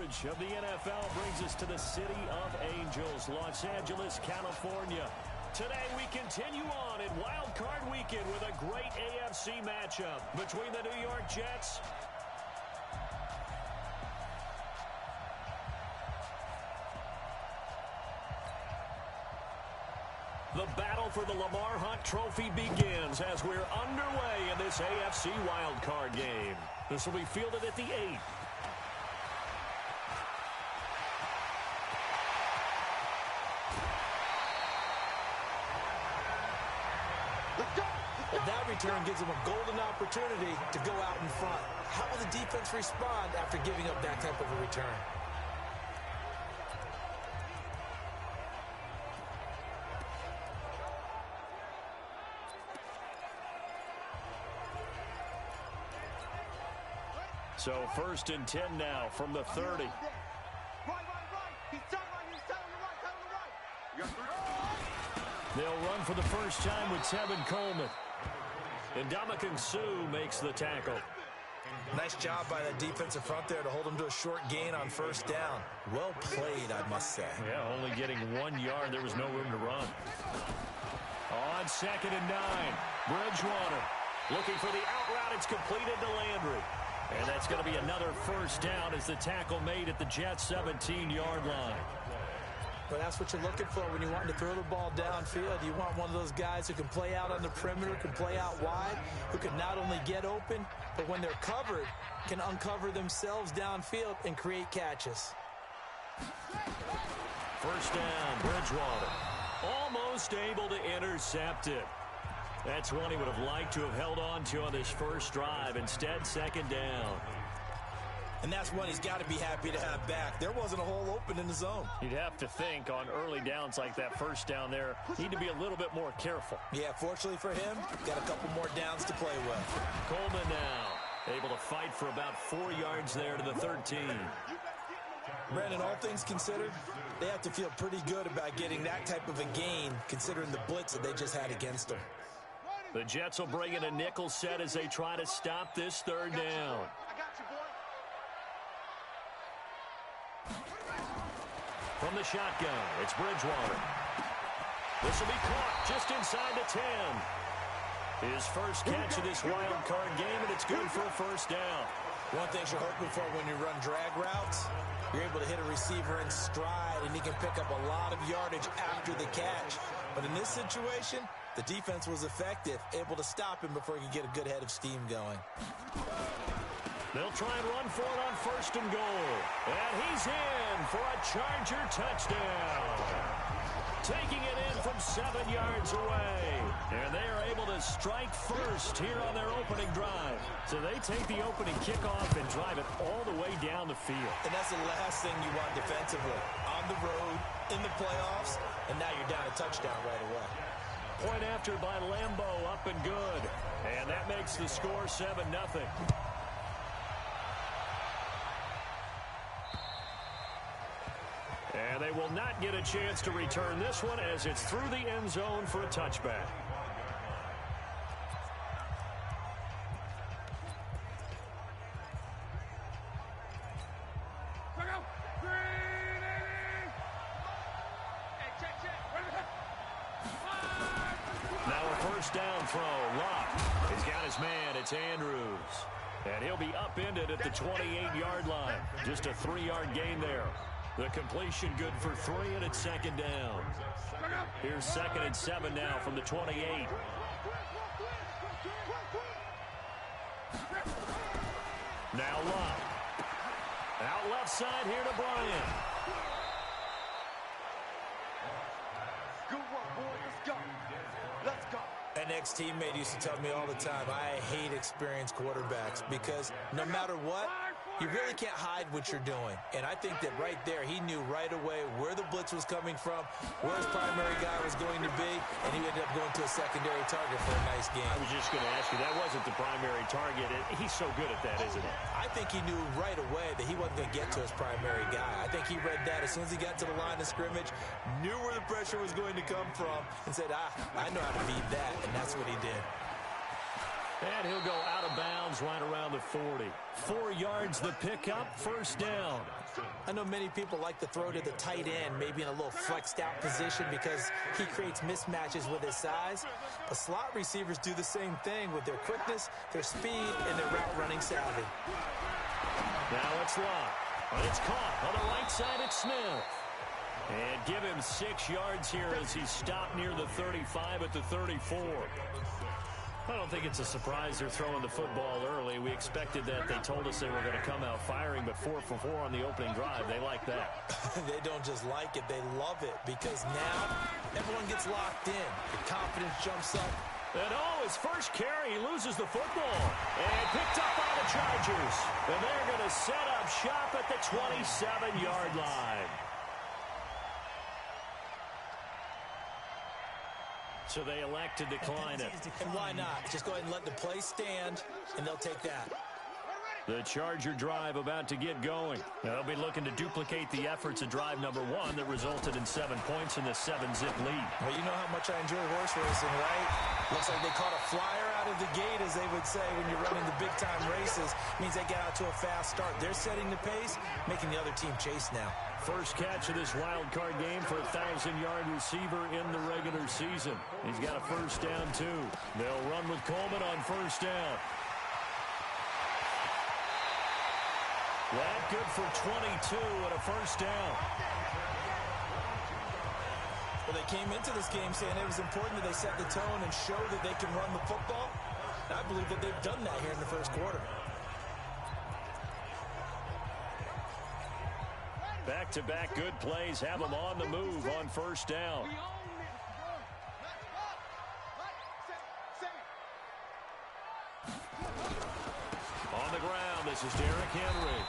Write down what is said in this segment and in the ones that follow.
coverage of the NFL brings us to the City of Angels, Los Angeles, California. Today we continue on in Wild Card Weekend with a great AFC matchup between the New York Jets The battle for the Lamar Hunt Trophy begins as we're underway in this AFC wildcard game. This will be fielded at the 8. Well, that return gives them a golden opportunity to go out in front. How will the defense respond after giving up that type of a return? So 1st and 10 now from the 30. They'll run for the first time with Tevin Coleman. And Ndamukong Suh makes the tackle. Nice job by that defensive front there to hold them to a short gain on 1st down. Well played, I must say. Yeah, only getting 1 yard. There was no room to run. On 2nd and 9, Bridgewater looking for the out route. It's completed to Landry. And that's going to be another first down as the tackle made at the Jets' 17-yard line. Well, that's what you're looking for when you want to throw the ball downfield. You want one of those guys who can play out on the perimeter, can play out wide, who can not only get open, but when they're covered, can uncover themselves downfield and create catches. First down, Bridgewater. Almost able to intercept it. That's one he would have liked to have held on to on this first drive. Instead, 2nd down. And that's one he's got to be happy to have back. There wasn't a hole open in the zone. You'd have to think on early downs like that first down there, need to be a little bit more careful. Yeah, fortunately for him, got a couple more downs to play with. Coleman now able to fight for about 4 yards there to the 13. Brandon, all things considered, they have to feel pretty good about getting that type of a gain considering the blitz that they just had against them. The Jets will bring in a nickel set as they try to stop this 3rd down. From the shotgun, it's Bridgewater. This will be caught just inside the 10. His first catch of this wild card game, and it's good for a first down. One thing you're hoping for when you run drag routes, you're able to hit a receiver in stride, and he can pick up a lot of yardage after the catch. But in this situation, the defense was effective, able to stop him before he could get a good head of steam going. They'll try and run for it on 1st and goal. And he's in for a Charger touchdown. Taking it in from 7 yards away. And they are able to strike first here on their opening drive. So they take the opening kickoff and drive it all the way down the field. And that's the last thing you want defensively. On the road, in the playoffs, and now you're down a touchdown right away. Point after by Lambeau, up and good. And that makes the score 7-0. And they will not get a chance to return this one as it's through the end zone for a touchback. Now a first down throw. Locke. He's got his man. It's Andrews. And he'll be upended at the 28-yard line. Just a 3-yard gain there. The completion good for 3, and it's 2nd down. Here's 2nd and 7 now from the 28. Now Locke. Out left side here to Bryant. Good work, boy. Let's go. Let's go. An ex-teammate used to tell me all the time, I hate experienced quarterbacks because no matter what, you really can't hide what you're doing. And I think that right there, he knew right away where the blitz was coming from, where his primary guy was going to be, and he ended up going to a secondary target for a nice game. I was just going to ask you, that wasn't the primary target. He's so good at that, isn't he? I think he knew right away that he wasn't going to get to his primary guy. I think he read that as soon as he got to the line of scrimmage, knew where the pressure was going to come from, and said, I know how to beat that, and that's what he did. And he'll go out of bounds right around the 40. 4 yards the pickup, first down. I know many people like to throw to the tight end, maybe in a little flexed out position because he creates mismatches with his size. But slot receivers do the same thing with their quickness, their speed, and their route running savvy. Now it's locked. And it's caught on the right side at Smith. And give him 6 yards here as he's stopped near the 35 at the 34. I don't think it's a surprise they're throwing the football early. We expected that. They told us they were going to come out firing, but 4 for 4 on the opening drive. They like that. They don't just like it, they love it, because now everyone gets locked in. The confidence jumps up. And his first carry, he loses the football. And picked up by the Chargers. And they're going to set up shop at the 27-yard line. So they elect to decline it. And why not? Just go ahead and let the play stand, and they'll take that. The Charger drive about to get going. They'll be looking to duplicate the efforts of drive number 1 that resulted in 7 points in the 7-zip lead. Well, you know how much I enjoy horse racing, right? Looks like they caught a flyer out of the gate, as they would say, when you're running the big-time races. Means they get out to a fast start. They're setting the pace, making the other team chase now. First catch of this wild card game for a 1,000-yard receiver in the regular season. He's got a first down, too. They'll run with Coleman on first down. That good for 22 and a first down. Well, they came into this game saying it was important that they set the tone and show that they can run the football. And I believe that they've done that here in the first quarter. Back-to-back good plays have them on the move on first down. On the ground, this is Derrick Henry.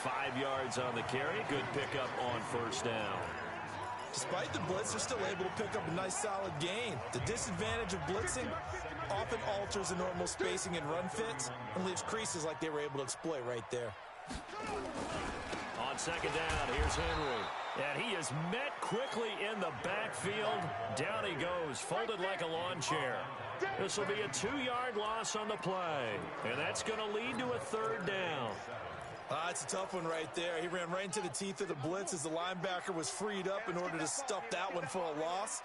5 yards on the carry. Good pickup on first down. Despite the blitz, they're still able to pick up a nice solid gain. The disadvantage of blitzing often alters the normal spacing and run fits and leaves creases like they were able to exploit right there. On second down, here's Henry. And he is met quickly in the backfield. Down he goes, folded like a lawn chair. This will be a 2-yard loss on the play. And that's going to lead to a third down. It's a tough one right there. He ran right into the teeth of the blitz as the linebacker was freed up in order to stuff that one for a loss.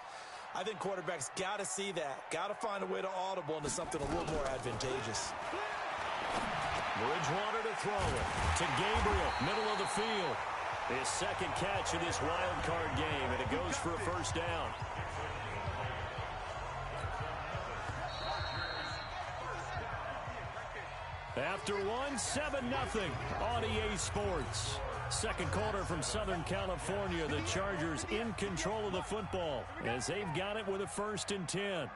I think quarterbacks got to see that. Got to find a way to audible into something a little more advantageous. Bridgewater to throw it to Gabriel, middle of the field. His second catch in this wild card game, and it goes for a first down. After 7-0 on EA Sports. Second quarter from Southern California. The Chargers in control of the football as they've got it with a 1st and 10.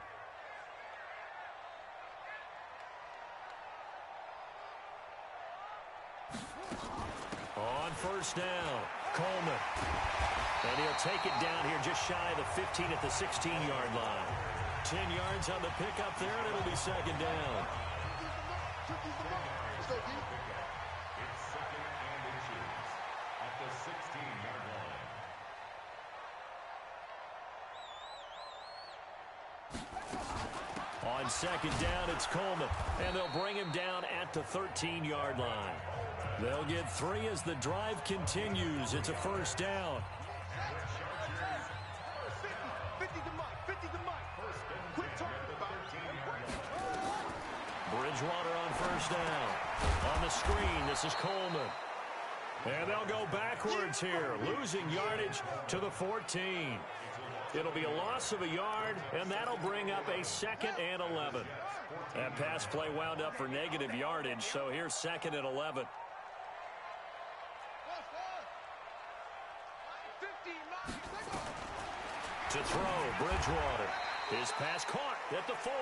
On first down, Coleman. And he'll take it down here just shy of the 15 at the 16-yard line. 10 yards on the pickup there, and it'll be second down. It's second and inches at the 16-yard line. On second down, it's Coleman, and they'll bring him down at the 13-yard line. They'll get 3 as the drive continues. It's a first down. Bridgewater on first down. On the screen, this is Coleman. And they'll go backwards here, losing yardage to the 14. It'll be a loss of a yard, and that'll bring up a 2nd and 11. That pass play wound up for negative yardage, so here's 2nd and 11. To throw, Bridgewater. His pass caught at the 4.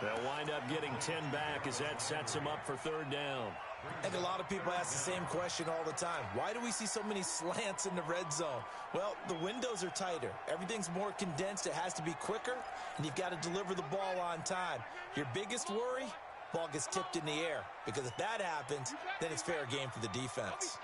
They'll wind up getting 10 back as that sets him up for third down. And a lot of people ask the same question all the time. Why do we see so many slants in the red zone? Well, the windows are tighter. Everything's more condensed. It has to be quicker, and you've got to deliver the ball on time. Your biggest worry, ball gets tipped in the air. Because if that happens, then it's fair game for the defense.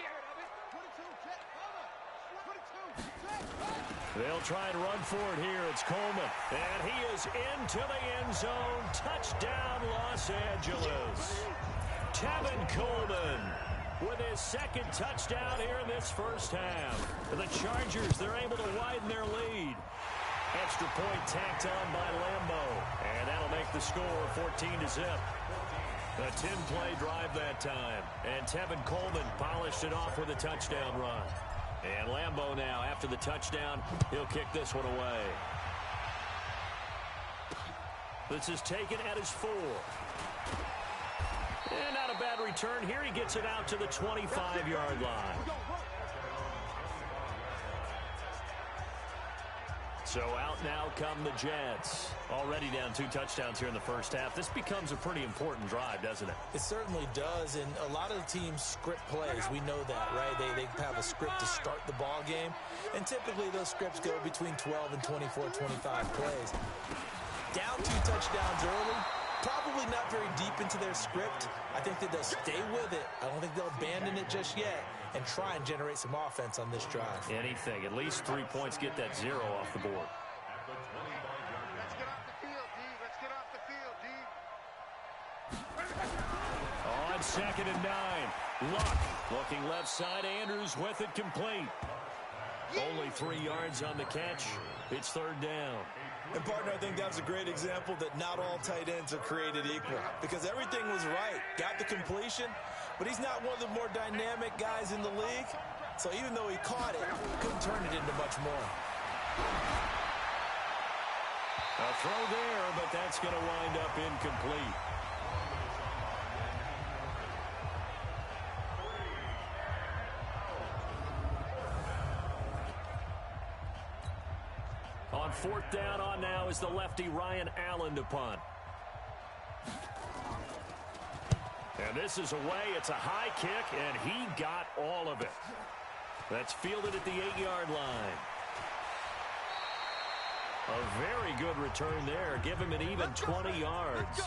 They'll try and run for it here. It's Coleman. And he is into the end zone. Touchdown, Los Angeles. Tevin Coleman with his second touchdown here in this first half. The Chargers, they're able to widen their lead. Extra point tacked on by Lambo. And that'll make the score 14-0. A 10-play drive that time. And Tevin Coleman polished it off with a touchdown run. And Lambo now, after the touchdown, he'll kick this one away. This is taken at his 4. And not a bad return here. He gets it out to the 25-yard line. So out now come the Jets. Already down 2 touchdowns here in the first half. This becomes a pretty important drive, doesn't it? It certainly does, and a lot of the teams script plays. We know that, right? They have a script to start the ball game, and typically those scripts go between 12 and 24, 25 plays. Down 2 touchdowns early, probably not very deep into their script. I think that they'll stay with it. I don't think they'll abandon it just yet and try and generate some offense on this drive. Anything. At least 3 points, get that 0 off the board. Let's get off the field, D. Let's get off the field, D. On 2nd and 9. Luck looking left side. Andrews with it complete. Only 3 yards on the catch. It's 3rd down. And, partner, I think that's a great example that not all tight ends are created equal because everything was right. Got the completion, but he's not one of the more dynamic guys in the league. So even though he caught it, couldn't turn it into much more. A throw there, but that's going to wind up incomplete. On 4th down on now is the lefty Ryan Allen to punt. And this is away. It's a high kick, and he got all of it. That's fielded at the 8-yard line. A very good return there. Give him an even 20 yards.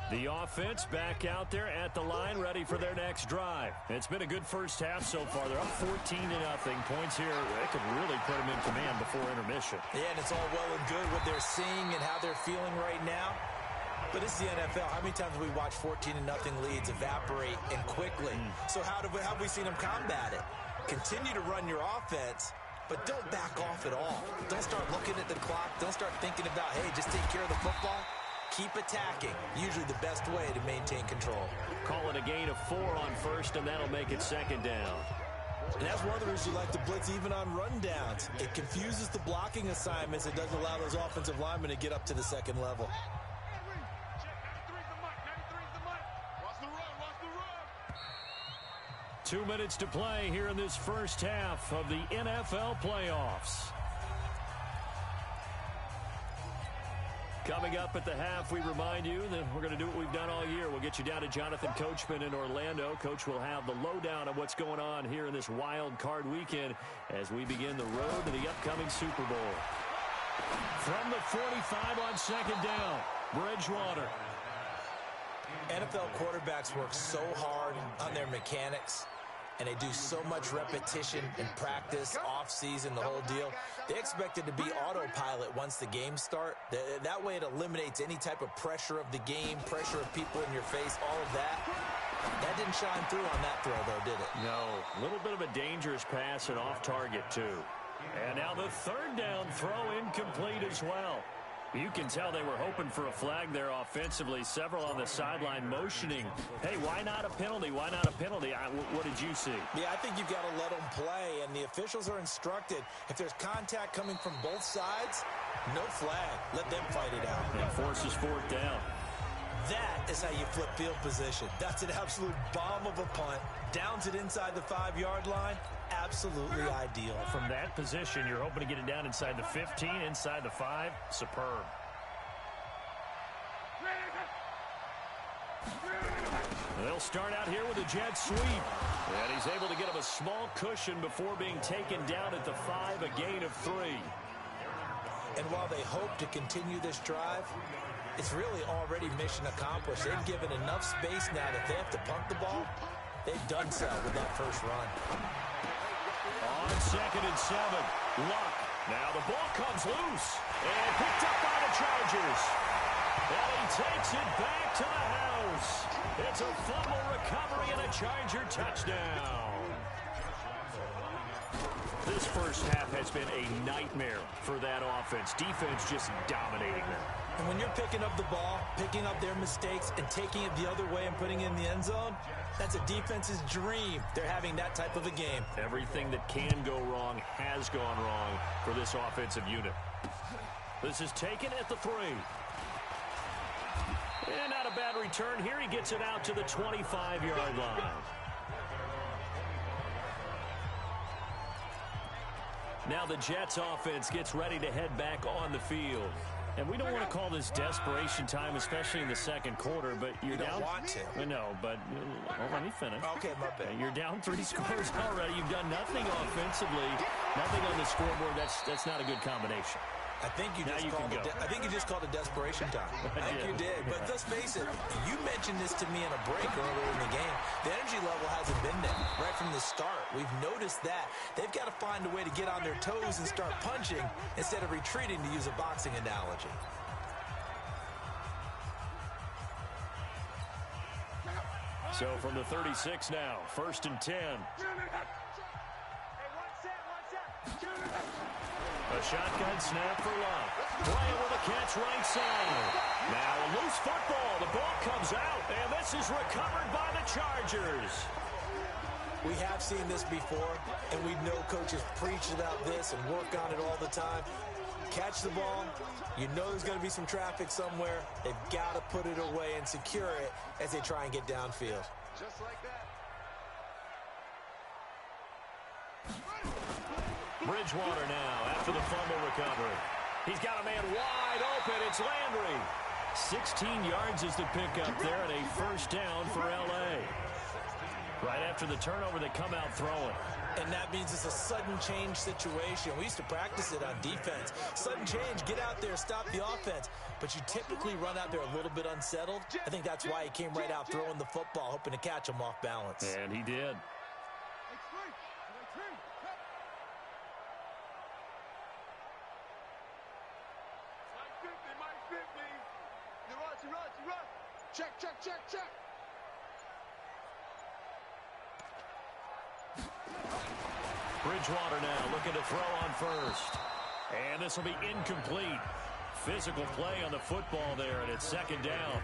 The offense back out there at the line, ready for their next drive. It's been a good first half so far. They're up 14-0. Points here, they could really put them in command before intermission. Yeah, and it's all well and good what they're seeing and how they're feeling right now. But this is the NFL. How many times have we watched 14-0 leads evaporate and quickly? So how have we seen them combat it? Continue to run your offense, but don't back off at all. Don't start looking at the clock. Don't start thinking about, hey, just take care of the football. Keep attacking. Usually the best way to maintain control. Call it a gain of 4 on 1st, and that'll make it 2nd down. And that's one of the reasons you like to blitz even on rundowns. It confuses the blocking assignments. It doesn't allow those offensive linemen to get up to the 2nd level. 2 minutes to play here in this first half of the NFL playoffs. Coming up at the half, we remind you that we're going to do what we've done all year. We'll get you down to Jonathan Coachman in Orlando. Coach will have the lowdown of what's going on here in this wild card weekend as we begin the road to the upcoming Super Bowl. From the 45 on 2nd down, Bridgewater. NFL quarterbacks work so hard on their mechanics, and they do so much repetition and practice, off-season, the whole deal. They expect it to be autopilot once the games start. That way it eliminates any type of pressure of the game, pressure of people in your face, all of that. That didn't shine through on that throw, though, did it? No. A little bit of a dangerous pass and off target, too. And now the 3rd down throw incomplete as well. You can tell they were hoping for a flag there offensively. Several on the sideline motioning. Hey, why not a penalty? Why not a penalty? What did you see? Yeah, I think you've got to let them play, and the officials are instructed. If there's contact coming from both sides, no flag. Let them fight it out. And forces 4th down. That is how you flip field position. That's an absolute bomb of a punt. Downs it inside the 5-yard line. Absolutely ideal. From that position, you're hoping to get it down inside the 15, inside the 5. Superb. They'll start out here with a jet sweep. And he's able to get him a small cushion before being taken down at the 5, a gain of 3. And while they hope to continue this drive, it's really already mission accomplished. They've given enough space now that they have to punt the ball. They've done so with that first run. On 2nd and 7, Luck Now the ball comes loose and picked up by the Chargers. And he takes it back to the house. It's a fumble recovery and a Charger touchdown. This first half has been a nightmare for that offense. Defense just dominating them. And when you're picking up the ball, picking up their mistakes, and taking it the other way and putting it in the end zone, that's a defense's dream. They're having that type of a game. Everything that can go wrong has gone wrong for this offensive unit. This is taken at the 3. And not a bad return here. He gets it out to the 25-yard line. Now the Jets offense gets ready to head back on the field. And we don't want to call this desperation time, especially in the second quarter, but you're down. You don't want to. I know, but let me finish. Okay, my bad. You're down 3 scores already. You've done nothing offensively, nothing on the scoreboard. That's not a good combination. I think you just called it desperation time. I think you did. But let's face it, you mentioned this to me in a break earlier in the game. The energy level hasn't been there right from the start. We've noticed that. They've got to find a way to get on their toes and start punching instead of retreating, to use a boxing analogy. So from the 36 now, 1st and 10. A shotgun snap for Love. Bryant with a catch right side. Now a loose football. The ball comes out, and this is recovered by the Chargers. We have seen this before, and we know coaches preach about this and work on it all the time. Catch the ball. You know there's going to be some traffic somewhere. They've got to put it away and secure it as they try and get downfield. Just like that. Bridgewater now after the fumble recovery. He's got a man wide open. It's Landry. 16 yards is the pickup there, and a first down for L.A. Right after the turnover, they come out throwing. And that means it's a sudden change situation. We used to practice it on defense. Sudden change, get out there, stop the offense. But you typically run out there a little bit unsettled. I think that's why he came right out throwing the football, hoping to catch him off balance. And he did. Check, check, check, check. Bridgewater now looking to throw on first. And this will be incomplete. Physical play on the football there, and it's 2nd down.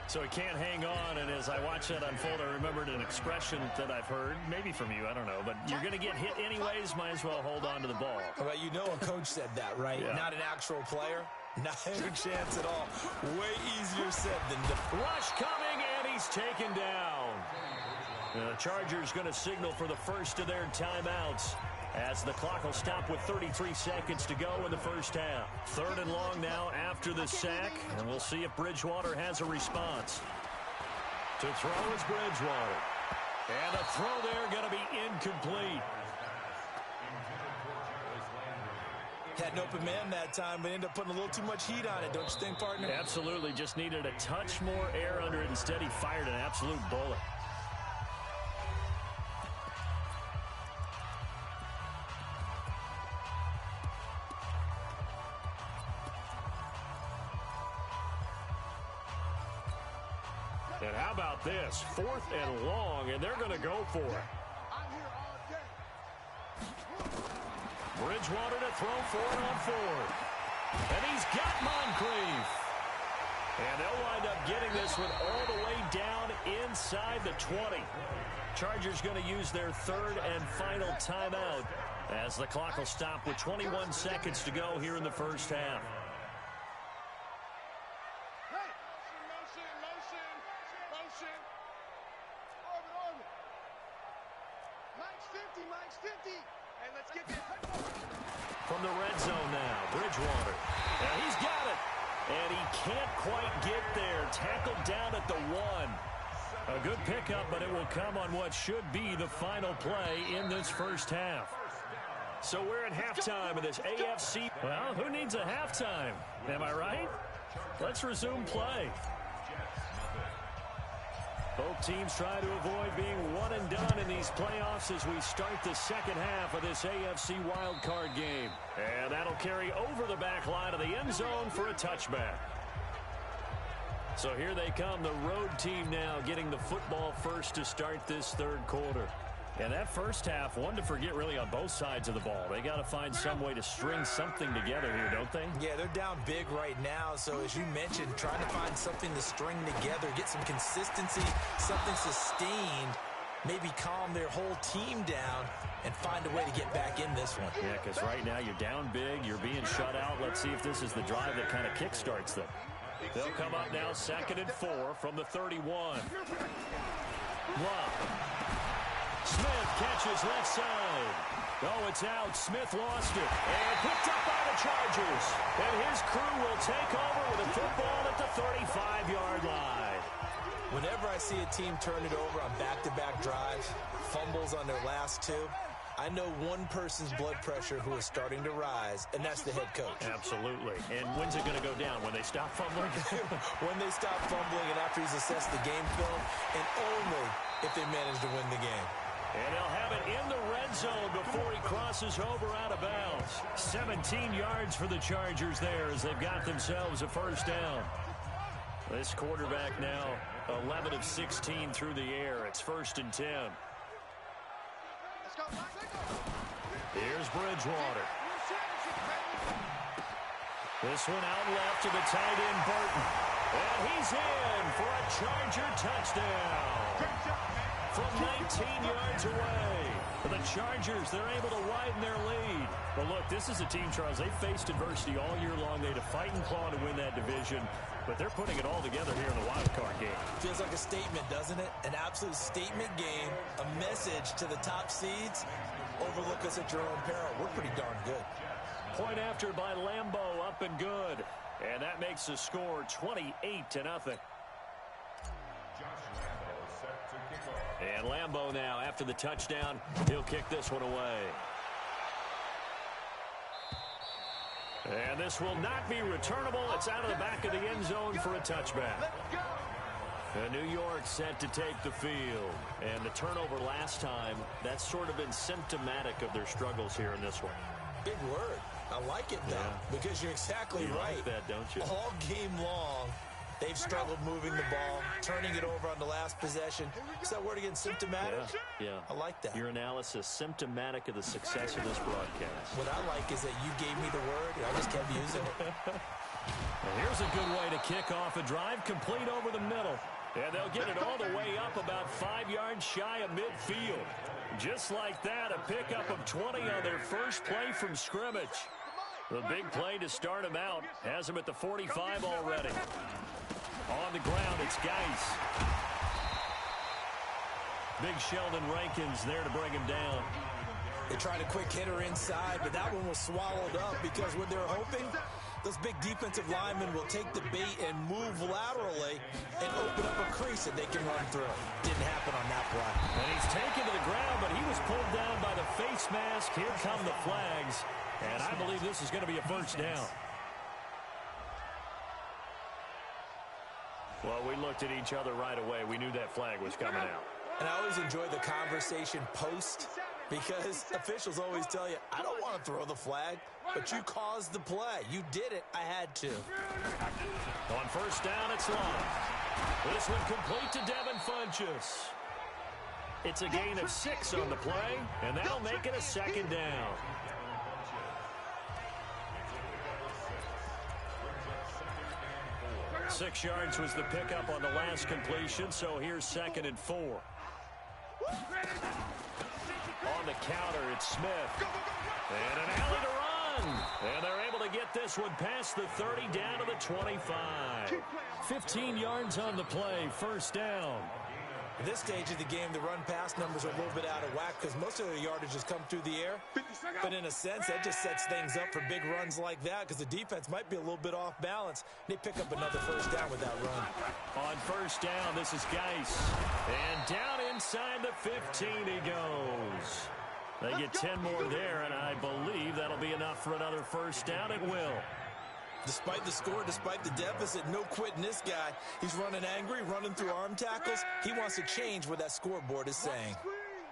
So he can't hang on, and as I watch that unfold, I remembered an expression that I've heard, maybe from you, I don't know, but you're going to get hit anyways, might as well hold on to the ball. Well, you know a coach said that, right? Yeah. Not an actual player. Not a chance at all. Way easier said than done. Rush coming, and he's taken down. The Chargers going to signal for the first of their timeouts as the clock will stop with 33 seconds to go in the first half. 3rd and long now after the sack, and we'll see if Bridgewater has a response. To throw is Bridgewater. And a throw there going to be incomplete. Had an open man that time, but ended up putting a little too much heat on it, don't you think, partner? Absolutely. Just needed a touch more air under it. Instead, he fired an absolute bullet. And how about this? 4th and long, and they're going to go for it. Bridgewater to throw for it on 4th. And he's got Moncrief. And they'll wind up getting this one all the way down inside the 20. Chargers going to use their 3rd and final timeout as the clock will stop with 21 seconds to go here in the first half. From the red zone now, Bridgewater. And he's got it. And he can't quite get there. Tackled down at the 1. A good pickup, but it will come on what should be the final play in this first half. So we're at halftime of this AFC. Well, who needs a halftime? Am I right? Let's resume play. Both teams try to avoid being one and done in these playoffs as we start the second half of this AFC wildcard game. And that'll carry over the back line of the end zone for a touchback. So here they come, the road team now getting the football first to start this third quarter. And that first half, one to forget really on both sides of the ball. They got to find some way to string something together here, don't they? Yeah, they're down big right now. So as you mentioned, trying to find something to string together, get some consistency, something sustained, maybe calm their whole team down and find a way to get back in this one. Yeah, because right now you're down big, you're being shut out. Let's see if this is the drive that kind of kickstarts them. They'll come up now 2nd and 4 from the 31. Love. Smith catches left side. Oh, it's out. Smith lost it. And picked up by the Chargers. And his crew will take over with a football at the 35-yard line. Whenever I see a team turn it over on back-to-back drives, fumbles on their last two, I know one person's blood pressure who is starting to rise, and that's the head coach. Absolutely. And when's it going to go down? When they stop fumbling? When they stop fumbling and after he's assessed the game film, and only if they manage to win the game. And they'll have it in the red zone before he crosses over out of bounds. 17 yards for the Chargers there as they've got themselves a first down. This quarterback now 11 of 16 through the air. It's 1st and 10. Here's Bridgewater. This one out left to the tight end, Burton. And he's in for a Charger touchdown. From 19 yards away. For the Chargers, they're able to widen their lead. But look, this is a team, Charles, they faced adversity all year long. They had to fight and claw to win that division. But they're putting it all together here in the wild card game. Feels like a statement, doesn't it? An absolute statement game, a message to the top seeds. Overlook us at your own peril. We're pretty darn good. Point after by Lambeau, up and good. And that makes the score 28-0. And Lambeau now, after the touchdown, he'll kick this one away. And this will not be returnable. It's out of the back of the end zone for a touchback. New York set to take the field. And the turnover last time, that's sort of been symptomatic of their struggles here in this one. Big word. I like it, though, because you're exactly right. Like that, don't you? All game long, they've struggled moving the ball, turning it over on the last possession. Is that word again, symptomatic? Yeah. I like that. Your analysis, symptomatic of the success of this broadcast. What I like is that you gave me the word, and I just kept using it. And here's a good way to kick off a drive, complete over the middle. And they'll get it all the way up about 5 yards shy of midfield. Just like that, a pickup of 20 on their first play from scrimmage. The big play to start him out has him at the 45 already. On the ground, it's Geis. Big Sheldon Rankins there to bring him down. They tried a quick hitter inside, but that one was swallowed up because what they're hoping, those big defensive linemen will take the bait and move laterally and open up a crease that they can run through. Didn't happen on that play. And he's taken to the ground, but he was pulled down by the face mask. Here come the flags. And I believe this is going to be a first down. Well, we looked at each other right away. We knew that flag was coming out. And I always enjoy the conversation post because officials always tell you, I don't want to throw the flag, but you caused the play. You did it. I had to. On first down, it's Love. This one complete to Devin Funchess. It's a gain of 6 on the play, and that'll make it a second down. Six yards was the pickup on the last completion, so here's 2nd and 4. On the counter, it's Smith. And an alley to run. And they're able to get this one past the 30 down to the 25. 15 yards on the play, first down. At this stage of the game, the run-pass numbers are a little bit out of whack because most of their yardage has come through the air. But in a sense, that just sets things up for big runs like that because the defense might be a little bit off balance. They pick up another first down with that run. On first down, this is Geis. And down inside the 15 he goes. They get 10 more there, and I believe that'll be enough for another first down. It will. Despite the score, despite the deficit, no quitting this guy. He's running angry, running through arm tackles. He wants to change what that scoreboard is saying.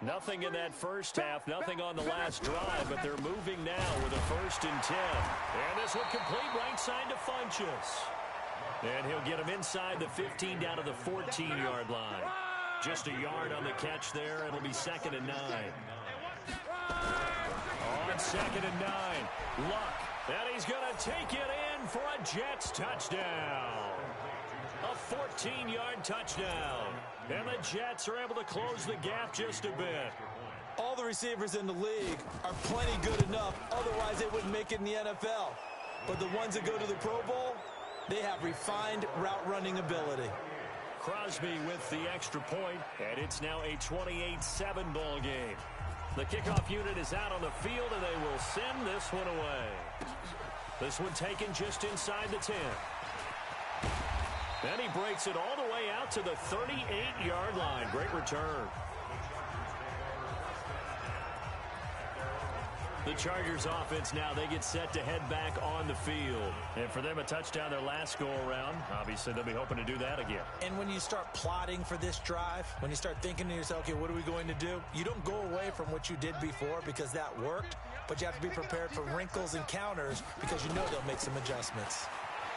Nothing in that first half, nothing on the last drive, but they're moving now with a 1st and 10. And this will complete right side to Funchess. And he'll get him inside the 15 down to the 14-yard line. Just a yard on the catch there. It'll be 2nd and 9. On 2nd and 9, Luck. And he's going to take it in for a Jets touchdown. A 14-yard touchdown. And the Jets are able to close the gap just a bit. All the receivers in the league are plenty good enough. Otherwise, they wouldn't make it in the NFL. But the ones that go to the Pro Bowl, they have refined route running ability. Crosby with the extra point, and it's now a 28-7 ball game. The kickoff unit is out on the field, and they will send this one away. This one taken just inside the 10. Then he breaks it all the way out to the 38-yard line. Great return. The Chargers offense now, they get set to head back on the field. And for them, a touchdown their last go-around. Obviously, they'll be hoping to do that again. And when you start plotting for this drive, when you start thinking to yourself, okay, what are we going to do? You don't go away from what you did before because that worked, but you have to be prepared for wrinkles and counters because you know they'll make some adjustments.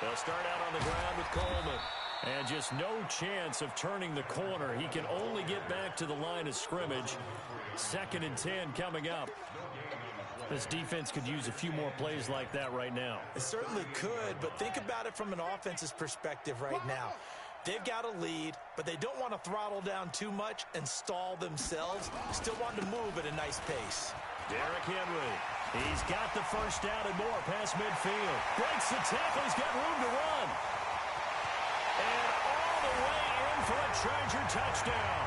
They'll start out on the ground with Coleman. And just no chance of turning the corner. He can only get back to the line of scrimmage. 2nd and 10 coming up. This defense could use a few more plays like that right now. It certainly could, but think about it from an offense's perspective right now. They've got a lead, but they don't want to throttle down too much and stall themselves. Still want to move at a nice pace. Derrick Henry. He's got the first down and more past midfield. Breaks the tackle. He's got room to run. And all the way in for a Charger touchdown.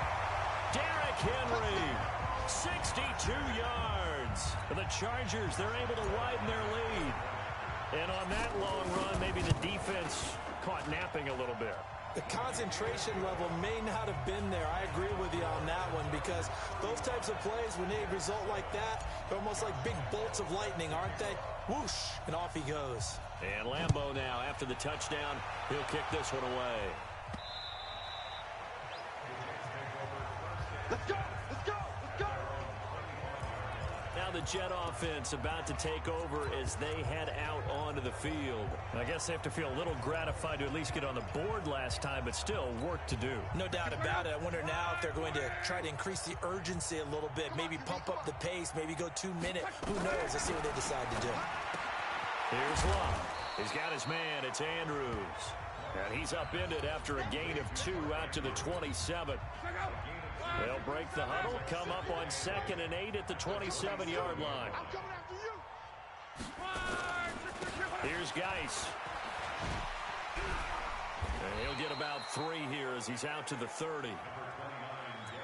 Derrick Henry, 62 yards. The Chargers, they're able to widen their lead. And on that long run, maybe the defense caught napping a little bit. The concentration level may not have been there. I agree with you on that one because those types of plays, when they result like that, they're almost like big bolts of lightning, aren't they? Whoosh, and off he goes. And Lambeau now, after the touchdown, he'll kick this one away. Let's go! Let's go! Let's go! Now the Jet offense about to take over as they head out onto the field. I guess they have to feel a little gratified to at least get on the board last time, but still work to do. No doubt about it. I wonder now if they're going to try to increase the urgency a little bit, maybe pump up the pace, maybe go 2 minute. Who knows? Let's see what they decide to do. Here's Luck. He's got his man. It's Andrews. And he's upended after a gain of 2 out to the 27. They'll break the huddle, come up on 2nd and 8 at the 27-yard line. Here's Geis. And he'll get about 3 here as he's out to the 30.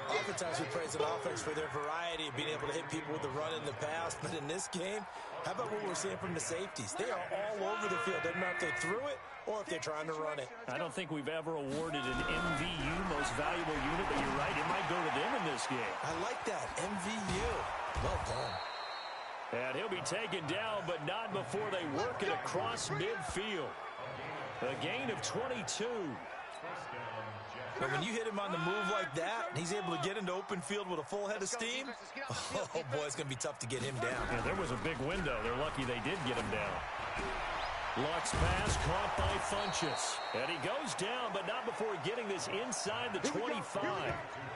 Oftentimes we praise an offense for their variety of being able to hit people with the run and the pass, but in this game, how about what we're seeing from the safeties? They are all over the field. Doesn't matter if they threw it or if they're trying to run it. I don't think we've ever awarded an MVU, most valuable unit, but you're right, it might go to them in this game. I like that, MVU. Well done. And he'll be taken down, but not before they work it across midfield. A gain of 22. But when you hit him on the move like that, and he's able to get into open field with a full head of steam, oh boy, it's going to be tough to get him down. Yeah, there was a big window. They're lucky they did get him down. Luck's pass caught by Funchess. And he goes down, but not before getting this inside the 25.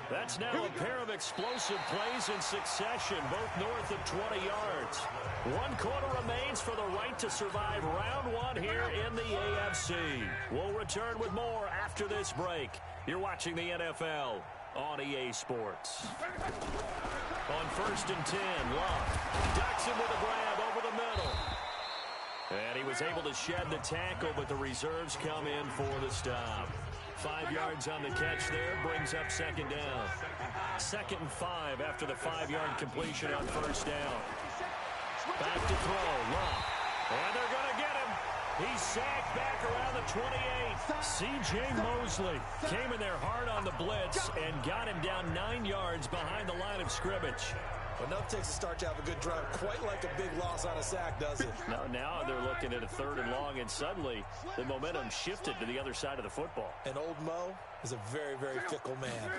That's now a pair of explosive plays in succession, both north of 20 yards. 1 quarter remains for the right to survive round 1 here in the AFC. We'll return with more after this break. You're watching the NFL on EA Sports. On 1st and 10, Luck ducks him with a grab over the middle. And he was able to shed the tackle, but the reserves come in for the stop. 5 yards on the catch there, brings up 2nd down. 2nd and 5 after the 5-yard completion on 1st down. Back to throw, Luck. And they're going to get him. He's sacked back around the 28. C.J. Mosley came in there hard on the blitz and got him down 9 yards behind the line of scrimmage. Enough takes a start to have a good drive, quite like a big loss on a sack, does it? Now they're looking at a 3rd and long, and suddenly the momentum shifted to the other side of the football. And old Mo is a very, very fickle man.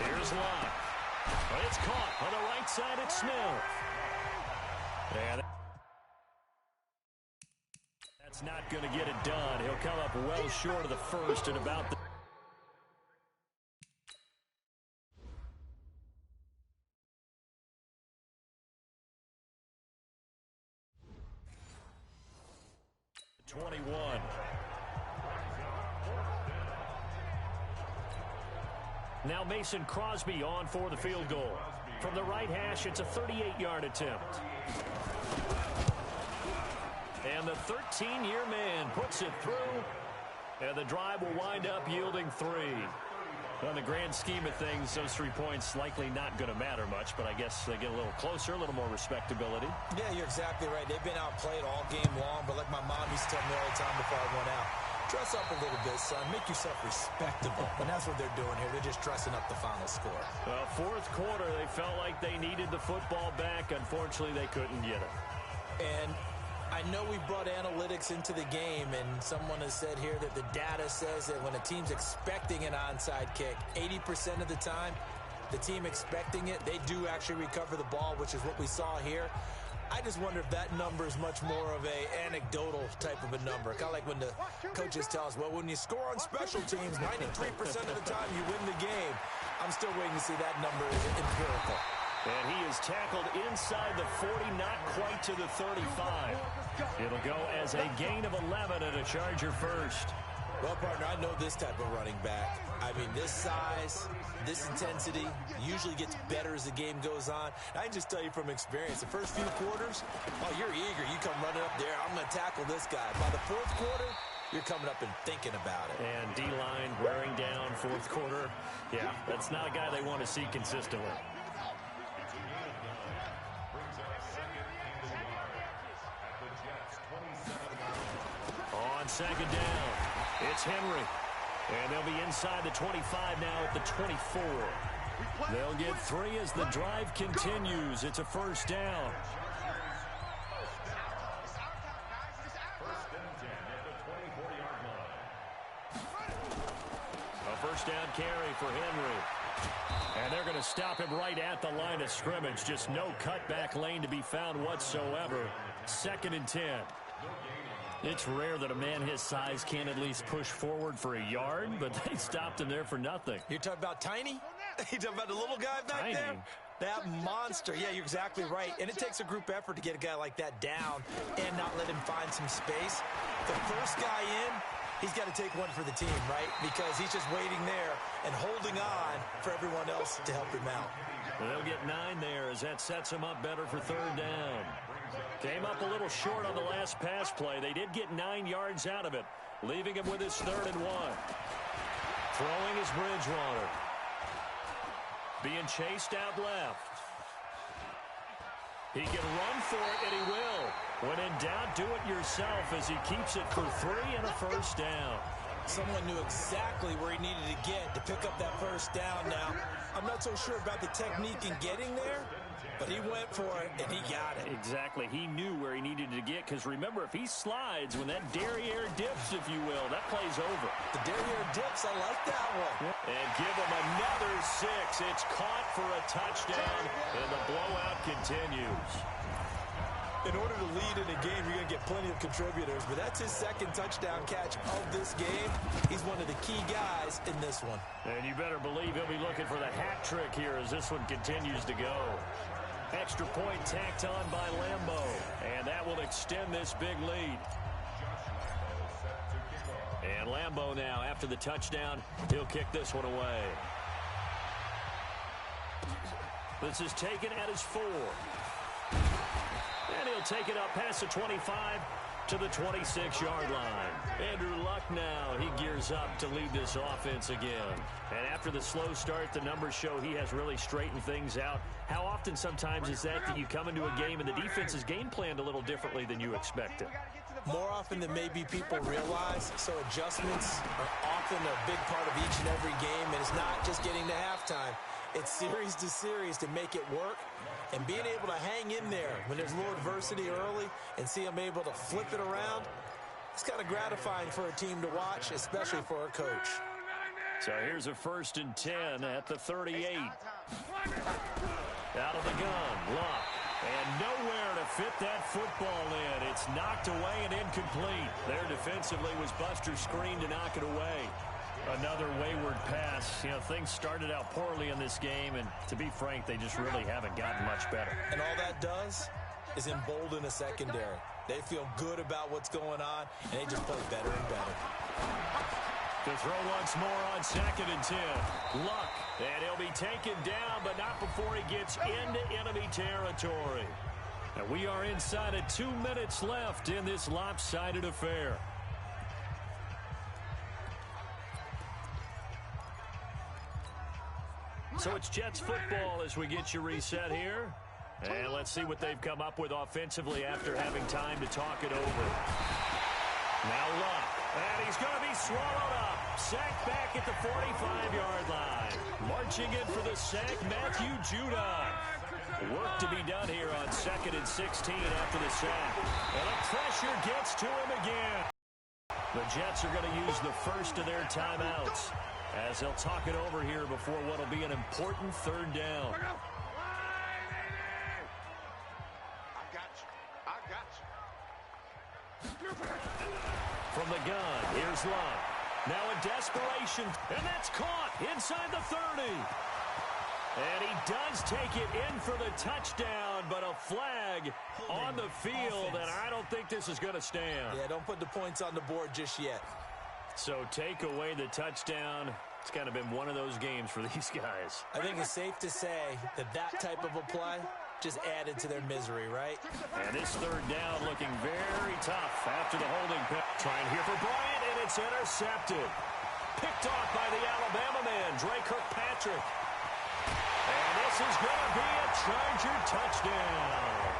Here's Locke. But it's caught on the right side at Smith. And that's not going to get it done. He'll come up well short of the first and about the 21. Now Mason Crosby on for the field goal. From the right hash, it's a 38-yard attempt. And the 13-year man puts it through. And the drive will wind up yielding 3. On the grand scheme of things, those 3 points likely not going to matter much, but I guess they get a little closer, a little more respectability. Yeah, you're exactly right. They've been outplayed all game long, but like my mom used to tell me all the time before I went out, dress up a little bit, son. Make yourself respectable. And that's what they're doing here. They're just dressing up the final score. Well, 4th quarter, they felt like they needed the football back. Unfortunately, they couldn't get it. And I know we brought analytics into the game, and someone has said here that the data says that when a team's expecting an onside kick, 80% of the time, the team expecting it, they do actually recover the ball, which is what we saw here. I just wonder if that number is much more of a anecdotal type of a number. Kind of like when the coaches tell us, well, when you score on special teams, 93% of the time you win the game. I'm still waiting to see that number is empirical. And he is tackled inside the 40, not quite to the 35. It'll go as a gain of 11 and a Charger first. Well, partner, I know this type of running back. I mean, this size, this intensity usually gets better as the game goes on. I can just tell you from experience, the first few quarters, oh, you're eager. You come running up there, I'm going to tackle this guy. By the 4th quarter, you're coming up and thinking about it. And D-line wearing down 4th quarter. Yeah, that's not a guy they want to see consistently. On 2nd down, it's Henry. And they'll be inside the 25 now at the 24. They'll get 3 as the drive continues. It's a 1st down. A 1st down carry for Henry. And they're going to stop him right at the line of scrimmage. Just no cutback lane to be found whatsoever. 2nd and 10. It's rare that a man his size can't at least push forward for a yard, but they stopped him there for nothing. You're talking about Tiny? You're talking about the little guy back Tiny. there? That monster. Yeah, you're exactly right. And it takes a group effort to get a guy like that down and not let him find some space. The first guy in, he's got to take one for the team, right? Because he's just waiting there and holding on for everyone else to help him out. They'll get 9 there as that sets him up better for 3rd down. Came up a little short on the last pass play. They did get 9 yards out of it, leaving him with his 3rd and 1. Throwing is Bridgewater. Being chased out left. He can run for it, and he will. When in doubt, do it yourself as he keeps it for 3 and a 1st down. Someone knew exactly where he needed to get to pick up that 1st down now. I'm not so sure about the technique in getting there, but he went for it, and he got it. Exactly. He knew where he needed to get, because remember, if he slides, when that derriere dips, if you will, that play's over. The derriere dips, I like that one. And give him another 6. It's caught for a touchdown, and the blowout continues. In order to lead in a game, you're going to get plenty of contributors, but that's his 2nd touchdown catch of this game. He's one of the key guys in this one. And you better believe he'll be looking for the hat trick here as this one continues to go. Extra point tacked on by Lambeau, and that will extend this big lead. And Lambeau now, after the touchdown, he'll kick this one away. This is taken at his 4. And he'll take it up past the 25 to the 26-yard line. Andrew Luck now, he gears up to lead this offense again. And after the slow start, the numbers show he has really straightened things out. How often sometimes is that you come into a game and the defense is game planned a little differently than you expected? More often than maybe people realize, so adjustments are often a big part of each and every game, and it's not just getting to halftime. It's series to series to make it work. And being able to hang in there when there's a little adversity early and see them able to flip it around, it's kind of gratifying for a team to watch, especially for a coach. So here's a 1st and 10 at the 38. Out of the gun, Luck. And nowhere to fit that football in. It's knocked away and incomplete. There defensively was Buster's screen to knock it away. Another wayward pass. You know, things started out poorly in this game, and to be frank, they just really haven't gotten much better. And all that does is embolden a secondary. They feel good about what's going on, and they just play better and better. To throw once more on 2nd and 10. Luck. And he'll be taken down, but not before he gets into enemy territory. And we are inside of 2 minutes left in this lopsided affair. So it's Jets football as we get you reset here. And let's see what they've come up with offensively after having time to talk it over. Now Luck. And he's going to be swallowed up. Sacked back at the 45-yard line. Marching in for the sack, Matthew Judon. Work to be done here on 2nd and 16 after the sack. And the pressure gets to him again. The Jets are going to use the first of their timeouts as they'll talk it over here before what will be an important 3rd down. From the gun, here's Luck. Now in desperation, and that's caught inside the 30. And he does take it in for the touchdown, but a flag on the field, and I don't think this is going to stand. Yeah, don't put the points on the board just yet. So take away the touchdown. It's kind of been one of those games for these guys. I think it's safe to say that that type of a play just added to their misery, right? And this 3rd down looking very tough after the holding pick. Trying here for Bryant, and it's intercepted. Picked off by the Alabama man, Dre Kirkpatrick. And this is going to be a Charger touchdown.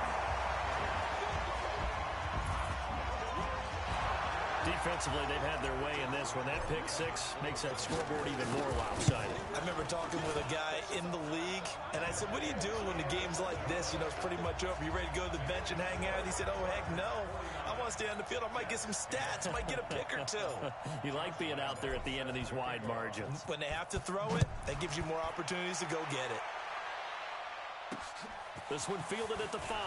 Defensively, they've had their way in this one. That pick 6 makes that scoreboard even more lopsided. I remember talking with a guy in the league, and I said, what do you do when the game's like this? You know, it's pretty much over. You ready to go to the bench and hang out? He said, oh, heck no. I want to stay on the field. I might get some stats. I might get a pick or two. You like being out there at the end of these wide margins. When they have to throw it, that gives you more opportunities to go get it. This one fielded at the 5.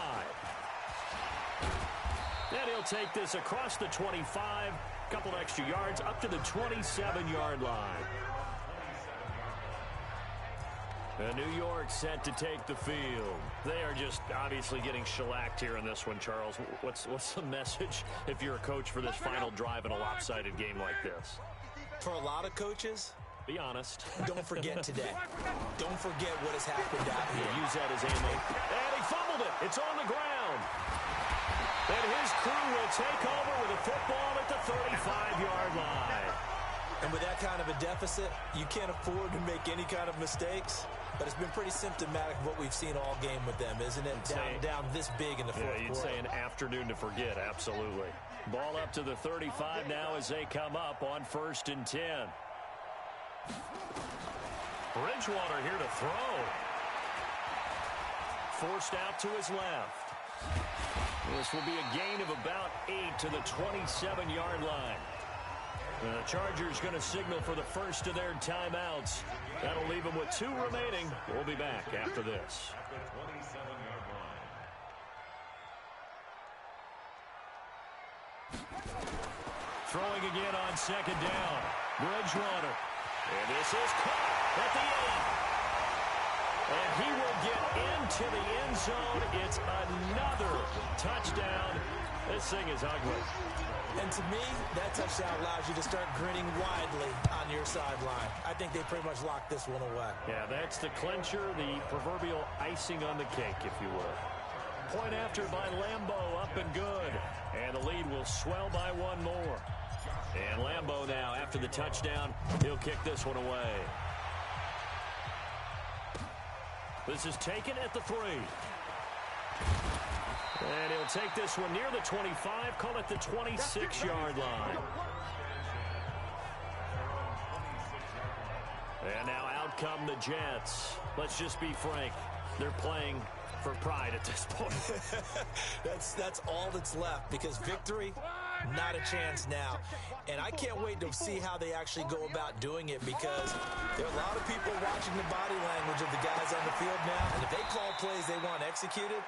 And he'll take this across the 25, couple extra yards, up to the 27-yard line. And New York set to take the field. They are just obviously getting shellacked here in this one, Charles. What's the message if you're a coach for this final drive in a lopsided game like this? For a lot of coaches, be honest. Don't forget today. Don't forget what has happened out here. Use that as ammo. And he fumbled it. It's on the ground. And his crew will take over with a football at the 35-yard line. And with that kind of a deficit, you can't afford to make any kind of mistakes. But it's been pretty symptomatic of what we've seen all game with them, isn't it? Down this big in the fourth quarter. Yeah, you'd say an afternoon to forget, absolutely. Ball up to the 35 now as they come up on 1st and 10. Bridgewater here to throw. Forced out to his left. This will be a gain of about 8 to the 27-yard line. The Chargers going to signal for the first of their timeouts. That'll leave them with 2 remaining. We'll be back after this. At the 27-yard line. Throwing again on 2nd down. Bridgewater. And this is caught at the end. And he will get into the end zone. It's another touchdown. This thing is ugly. And to me, that touchdown allows you to start grinning widely on your sideline. I think they pretty much locked this one away. Yeah, that's the clincher, the proverbial icing on the cake, if you will. Point after by Lambeau, up and good. And the lead will swell by 1 more. And Lambeau now, after the touchdown, he'll kick this one away. This is taken at the 3. And he'll take this one near the 25, call it the 26-yard line. And now out come the Jets. Let's just be frank. They're playing for pride at this point. That's all that's left, because victory, not a chance now. And I can't wait to see how they actually go about doing it, because there are a lot of people watching the body language of the guys on the field now. And if they call plays they want executed,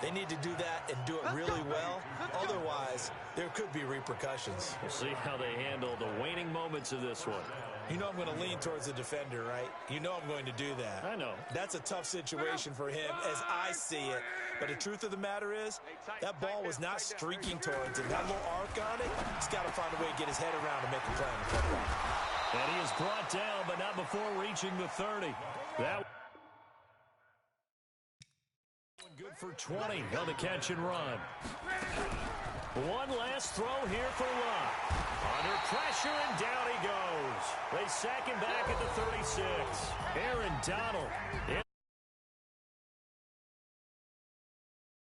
they need to do that and do it really well. Otherwise, there could be repercussions. We'll see how they handle the waning moments of this one. You know I'm going to lean towards the defender, right? You know I'm going to do that. I know. That's a tough situation for him as I see it. But the truth of the matter is, that ball was not streaking towards him. That little arc on it, he's got to find a way to get his head around and make a play on the football. And he is brought down, but not before reaching the 30. That good for 20 on the catch and run. One last throw here for Luck. Under pressure, and down he goes. They sack him back at the 36. Aaron Donald.